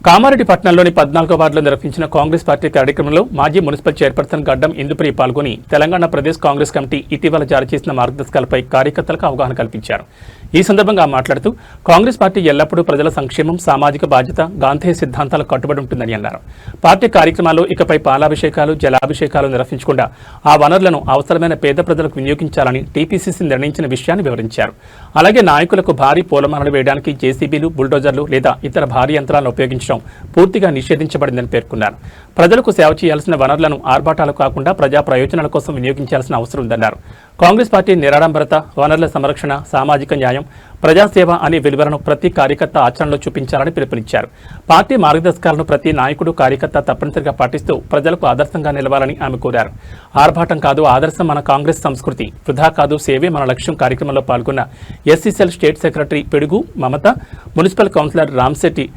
కామారెడ్డి పట్టణంలోని 14వ వార్డులో నిర్వహించిన కాంగ్రెస్ పార్టీ కార్యక్రమంలో మాజీ మున్సిపల్ చైర్పర్సన్ గడ్డం ఇందుప్రియ పాల్గొని తెలంగాణ ప్రదేశ్ కాంగ్రెస్ కమిటీ ఇటీవల జారీ చేసిన మార్గదర్శకాలపై కార్యకర్తలకు అవగాహన కల్పించారు. ఈ సందర్భంగా మాట్లాడుతూ కాంగ్రెస్ పార్టీ ఎల్లప్పుడూ ప్రజల సంక్షేమం, సామాజిక బాధ్యత, గాంధేయ సిద్ధాంతాలకు కట్టుబడి ఉంటుందని అన్నారు. పార్టీ కార్యక్రమాల్లో ఇకపై పాలాభిషేకాలు, జలాభిషేకాలు నిర్వహించకుండా ఆ వనరులను అవసరమైన పేద ప్రజలకు వినియోగించాలని టీపీసీసీ నిర్ణయించిన విషయాన్ని వివరించారు. అలాగే నాయకులకు భారీ పూలమాలలు వేయడానికి జేసీబీలు, బుల్డోజర్లు లేదా ఇతర భారీ యంత్రాలను ఉపయోగించడం పూర్తిగా నిషేధించబడిందని పేర్కొన్నారు. ప్రజలకు సేవ చేయాల్సిన వనరులను ఆర్భాటాలు కాకుండా ప్రజా ప్రయోజనాల కోసం వినియోగించాల్సిన అవసరం ఉందన్నారు. కాంగ్రెస్ పార్టీ నిరాడంబరత, వనరుల సంరక్షణ, సామాజిక న్యాయం, ప్రజాసేవ అనే విలువలను ప్రతి కార్యకర్త ఆచరణలో చూపించాలని పిలుపునిచ్చారు. పార్టీ మార్గదర్శకాలను ప్రతి నాయకుడు, కార్యకర్త తప్పనిసరిగా పాటిస్తూ ప్రజలకు ఆదర్శంగా నిలవాలని ఆమె కోరారు. ఆర్భాటం కాదు ఆదర్శం మన కాంగ్రెస్ సంస్కృతి, వృధా కాదు సేవే మన లక్ష్యం కార్యక్రమంలో పాల్గొన్న ఎస్సీసీఎల్ స్టేట్ సెక్రటరీ పిడుగు మమత, మున్సిపల్ కౌన్సిలర్ రామ్శెట్టి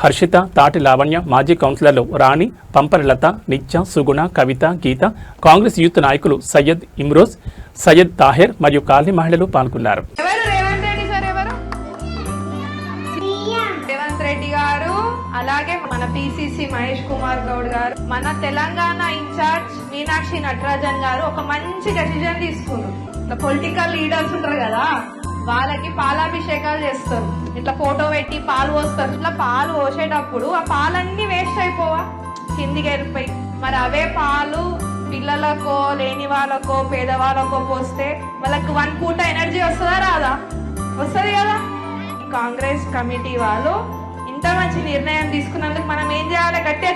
హర్షిత, తాటి లావణ్య, మాజీ కౌన్సిలర్లు రాణి, పంపరి లత, నిత్య, సుగుణ, కవిత, గీత, కాంగ్రెస్ యూత్ నాయకులు సయ్యద్ ఇమ్రోజ్, సయ్యద్ తాహెర్ మరియు కాలనీ మహిళలు పాల్గొన్నారు. రేవంత్ రెడ్డి గారు, అలాగే మన పిసిసి మహేష్ కుమార్ గౌడ్ గారు, మన తెలంగాణ ఇన్ఛార్జ్ మీనాక్షి నటరాజన్ గారు ఒక మంచి డెసిజన్ తీసుకున్నారు. ఇట్లా పొలిటికల్ లీడర్స్ ఉంటారు కదా, వాళ్ళకి పాలాభిషేకాలు చేస్తారు. ఇట్లా ఫోటో పెట్టి పాలు పోస్తారు. ఇట్లా పాలు పోసేటప్పుడు ఆ పాలన్నీ వేస్ట్ అయిపోవా, కిందికి వెళ్ళిపోయి. మరి అవే పాలు పిల్లలకో, లేని వాళ్ళకో, పేదవాళ్ళకో పోస్తే వాళ్ళకి 1 పూట ఎనర్జీ వస్తుందా రాదా? వస్తుంది కదా. కాంగ్రెస్ కమిటీ వాళ్ళు ఇంత మంచి నిర్ణయం తీసుకున్నందుకు మనం ఏం చేయాలి? గట్టిగా